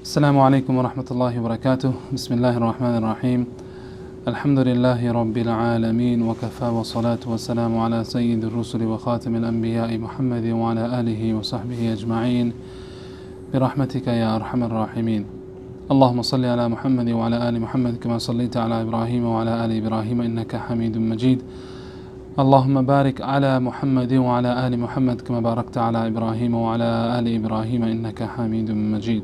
السلام عليكم ورحمة الله وبركاته. بسم الله الرحمن الرحيم. الحمد لله رب العالمين وكفى والصلاة والسلام على سيد الرسل وخاتم الأنبياء محمد وعلى آله وصحبه أجمعين برحمتك يا أرحم الراحمين. اللهم صل على محمد وعلى آل محمد كما صليت على إبراهيم وعلى آل إبراهيم إنك حميد مجيد. اللهم بارك على محمد وعلى آل محمد كما باركت على إبراهيم وعلى آل إبراهيم إنك حميد مجيد.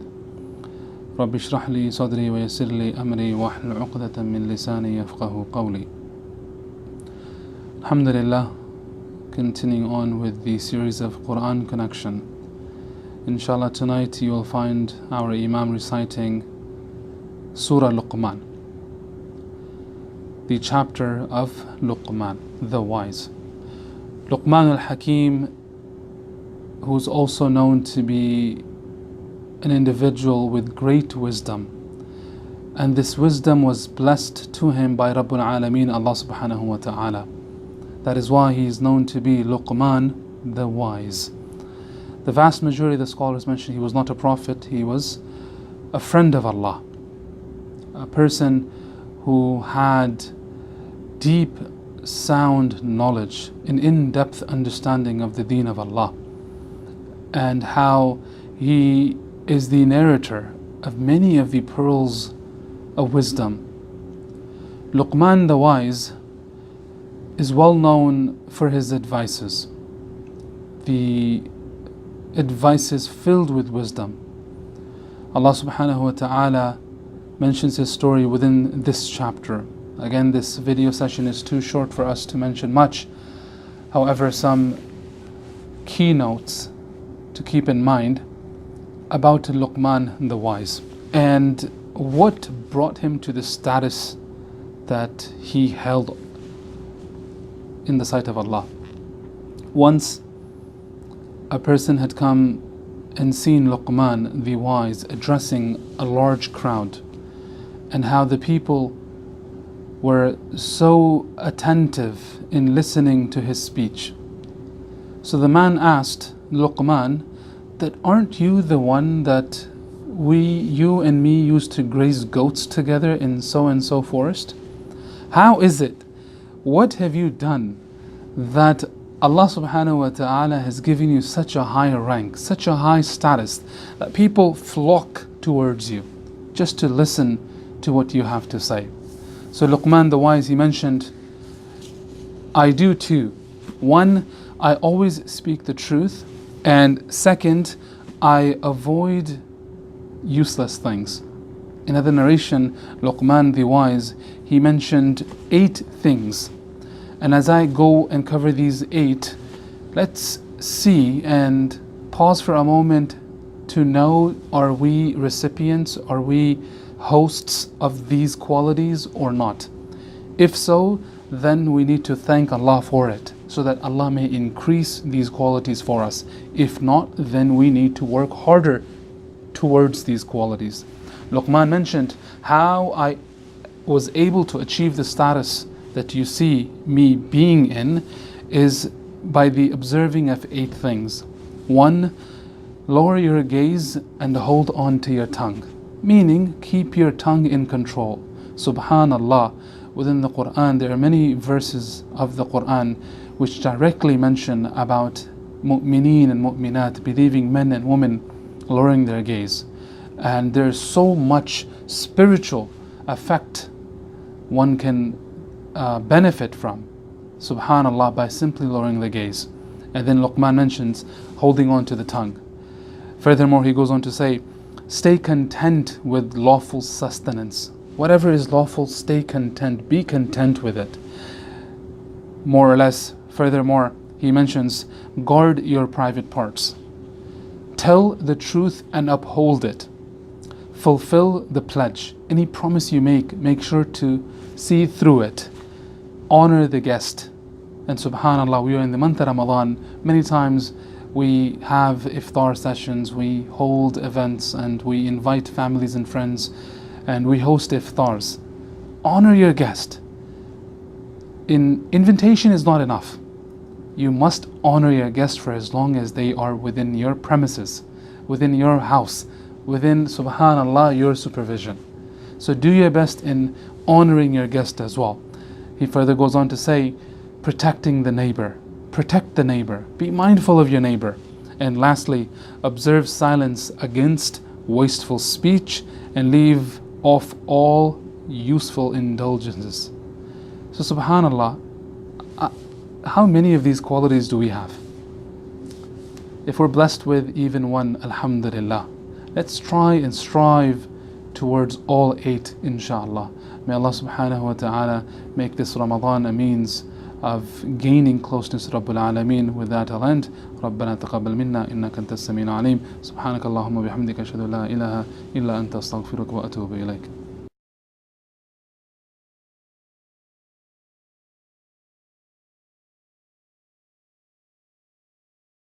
رب اشرح لي صدري ويسر لي أمري واحلل عقدة من لساني يفقه قولي. Alhamdulillah, continuing on with the series of Quran connection. Inshallah, tonight you will find our Imam reciting Surah Luqman, the chapter of Luqman, the wise. Luqman al-Hakim, who is also known to be an individual with great wisdom, and this wisdom was blessed to him by Rabbul Alameen, Allah subhanahu wa ta'ala. That is why he is known to be Luqman, the wise. The vast majority of the scholars mention he was not a prophet, he was a friend of Allah, a person who had deep, sound knowledge, an in-depth understanding of the deen of Allah, and how he is the narrator of many of the pearls of wisdom. Luqman the wise is well known for his advices. The advices filled with wisdom. Allah subhanahu wa ta'ala mentions his story within this chapter. Again, this video session is too short for us to mention much. However, some keynotes to keep in mind about Luqman the wise and what brought him to the status that he held in the sight of Allah. Once a person had come and seen Luqman the wise addressing a large crowd, and how the people were so attentive in listening to his speech. So the man asked Luqman that, aren't you the one that you and me used to graze goats together in so and so forest? How is it? What have you done that Allah subhanahu wa ta'ala has given you such a high rank, such a high status, that people flock towards you just to listen to what you have to say? So Luqman the wise, he mentioned, I do too. One, I always speak the truth. And second, I avoid useless things. In another narration, Luqman the wise, he mentioned 8 things. And as I go and cover these 8, let's see and pause for a moment to know, are we recipients, are we hosts of these qualities or not? If so, then we need to thank Allah for it, so that Allah may increase these qualities for us. If not, then we need to work harder towards these qualities. Luqman mentioned how I was able to achieve the status that you see me being in is by the observing of 8 things. 1, lower your gaze and hold on to your tongue, meaning keep your tongue in control. Subhanallah, within the Quran there are many verses of the Quran which directly mention about mu'mineen and mu'minat, believing men and women, lowering their gaze. And there's so much spiritual effect one can benefit from, subhanallah, by simply lowering the gaze. And then Luqman mentions holding on to the tongue. Furthermore, he goes on to say, stay content with lawful sustenance. Whatever is lawful, stay content, be content with it. More or less, furthermore, he mentions, guard your private parts. Tell the truth and uphold it. Fulfill the pledge. Any promise you make sure to see through it. Honor the guest. And subhanallah, we are in the month of Ramadan. Many times we have iftar sessions, we hold events, and we invite families and friends, and we host iftars. Honor your guest. Invitation is not enough. You must honor your guest for as long as they are within your premises, within your house, within, subhanallah, your supervision. So do your best in honoring your guest as well. He further goes on to say, protecting the neighbor. Protect the neighbor. Be mindful of your neighbor. And lastly, observe silence against wasteful speech and leave off all useful indulgences. So subhanallah, how many of these qualities do we have? If we're blessed with even one, alhamdulillah. Let's try and strive towards all 8, inshallah. May Allah subhanahu wa ta'ala make this Ramadan a means of gaining closeness to Rabbul Alameen. With that I'll end. ربنا تقبل منا إنك أنت السميع العليم. سبحانك اللهم وبحمدك أشهد أن لا إله إلا أنت أستغفرك وأتوب إليك.